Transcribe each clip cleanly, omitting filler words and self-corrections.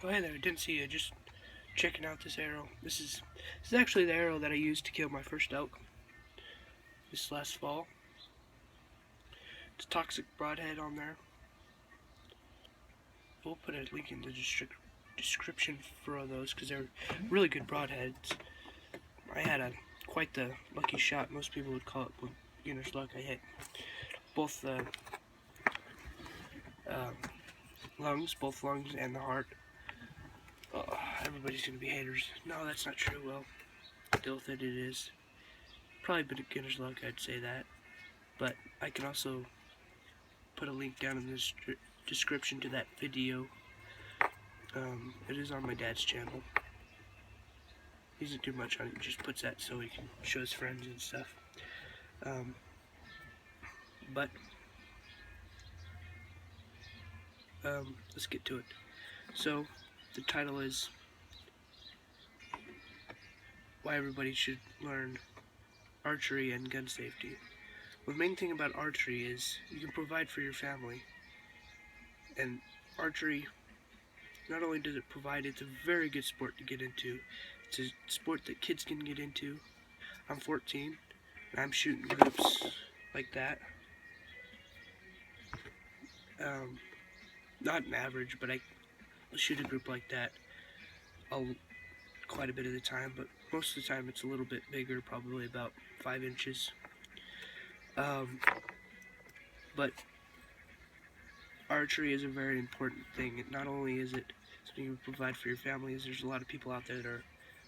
Oh hey there, I didn't see you, just checking out this arrow. This is actually the arrow that I used to kill my first elk this last fall. It's toxic broadhead on there. We'll put a link in the description for those because they're really good broadheads. I had quite the lucky shot. Most people would call it beginner's luck. I hit both the both lungs and the heart. Everybody's gonna be haters. No, that's not true. Well, deal with it. It is probably beginner's luck. I'd say that, but I can also put a link down in the description to that video. It is on my dad's channel. He doesn't do much on it. He just puts that so he can show his friends and stuff. Let's get to it. So, the title is why everybody should learn archery and gun safety. Well, the main thing about archery is you can provide for your family. And archery, not only does it provide, it's a very good sport to get into. It's a sport that kids can get into. I'm 14, and I'm shooting groups like that. Not an average, but I'll shoot a group like that quite a bit of the time, but most of the time it's a little bit bigger, probably about 5 inches. But archery is a very important thing. Not only is it something you provide for your families, there's a lot of people out there that are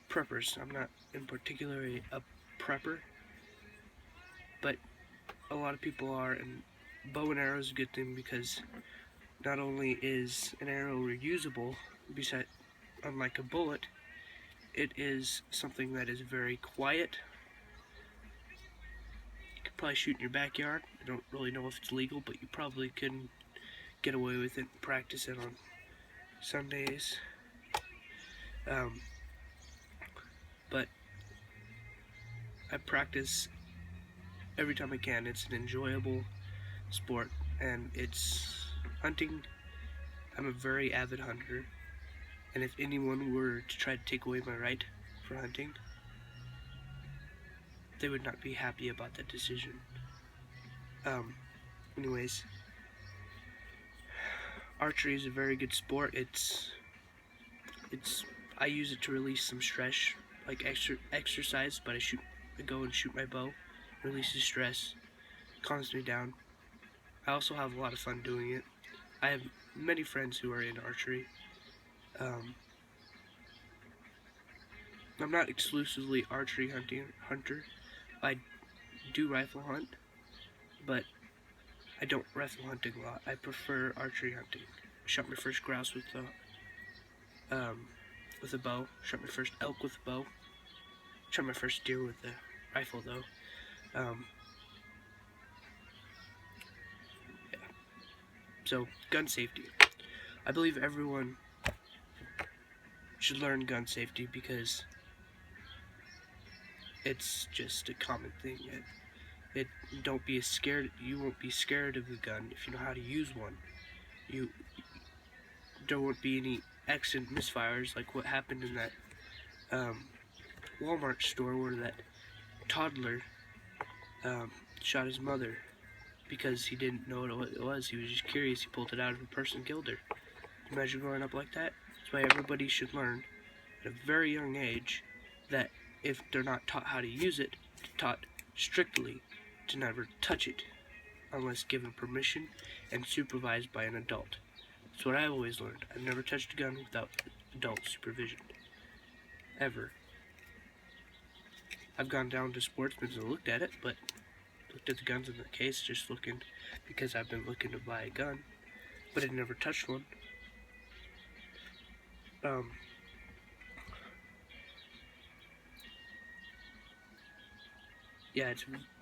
preppers. I'm not in particular a prepper, but a lot of people are, and bow and arrow is a good thing because not only is an arrow reusable, unlike a bullet, it is something that is very quiet. You could probably shoot in your backyard. I don't really know if it's legal, but you probably can get away with it and practice it on Sundays. But I practice every time I can. It's an enjoyable sport, and it's hunting. I'm a very avid hunter, and if anyone were to try to take away my right for hunting, they would not be happy about that decision. Anyways, archery is a very good sport. I use it to release some stress, like exercise, but I go and shoot my bow, releases stress, calms me down. I also have a lot of fun doing it. I have many friends who are in archery. I'm not exclusively archery hunter. I do rifle hunt, but I don't rifle hunting a lot. I prefer archery hunting. I shot my first grouse with a bow. Shot my first elk with a bow. Shot my first deer with a rifle, though. Yeah. So, gun safety. I believe everyone should learn gun safety because it's just a common thing. Don't be scared. You won't be scared of the gun if you know how to use one. There won't be any accident misfires like what happened in that Walmart store where that toddler shot his mother because he didn't know what it was. He was just curious. He pulled it out of a purse and killed her. Imagine growing up like that. That's why everybody should learn at a very young age that if they're not taught how to use it, taught strictly to never touch it unless given permission and supervised by an adult. That's what I've always learned. I've never touched a gun without adult supervision. Ever. I've gone down to Sportsman's and looked at it, but looked at the guns in the case just looking because I've been looking to buy a gun, but I've never touched one. Yeah,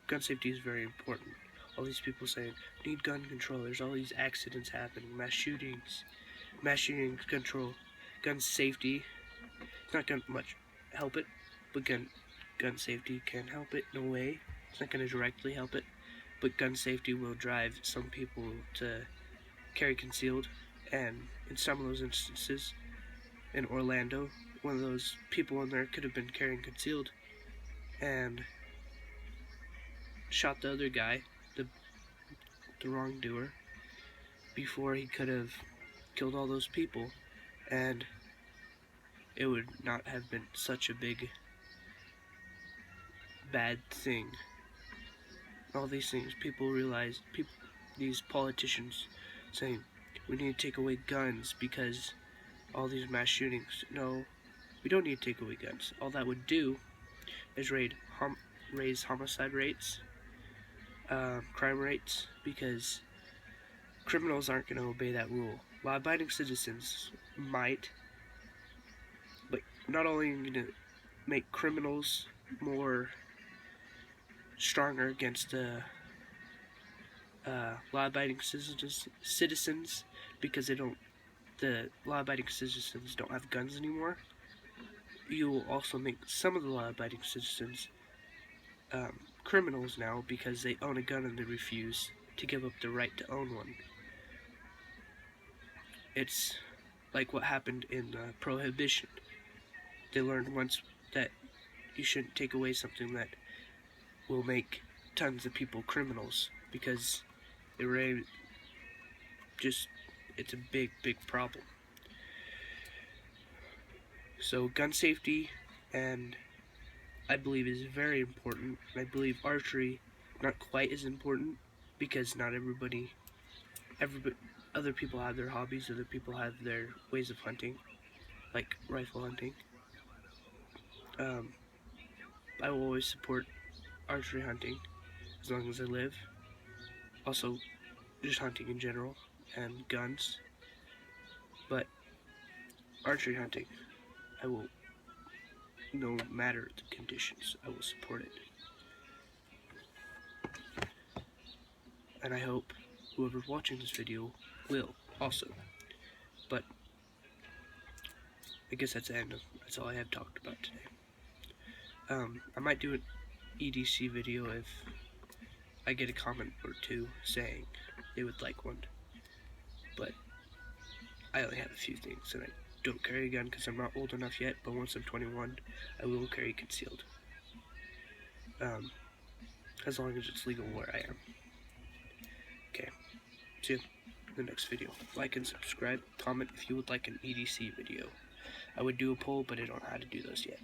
gun safety is very important. All these people saying, need gun control, there's all these accidents happening, mass shootings control, gun safety. It's not going to much help it, but gun safety can help it in a way. It's not going to directly help it, but gun safety will drive some people to carry concealed, and in some of those instances, in Orlando. One of those people in there could have been carrying concealed and shot the other guy, the wrongdoer, before he could have killed all those people, and it would not have been such a big bad thing. All these things, people realize, these politicians saying we need to take away guns because all these mass shootings. No, we don't need to take away guns. All that would do is raise homicide rates, crime rates, because criminals aren't going to obey that rule. Law-abiding citizens might, but not only going to make criminals more stronger against law-abiding citizens because the law-abiding citizens don't have guns anymore. You will also make some of the law-abiding citizens criminals now because they own a gun and they refuse to give up the right to own one. It's like what happened in Prohibition. They learned once that you shouldn't take away something that will make tons of people criminals because it's a big, big problem. So gun safety, and I believe, is very important. I believe archery not quite as important because not everybody, other people have their hobbies, other people have their ways of hunting, like rifle hunting. I will always support archery hunting as long as I live. Also, just hunting in general and guns. But archery hunting, I will, no matter the conditions, I will support it. And I hope whoever's watching this video will also. But I guess that's that's all I have talked about today. I might do an EDC video if I get a comment or two saying they would like one. But I only have a few things, and I don't carry a gun because I'm not old enough yet, but once I'm 21, I will carry concealed. As long as it's legal where I am. Okay, see you in the next video. Like and subscribe, comment if you would like an EDC video. I would do a poll, but I don't know how to do those yet.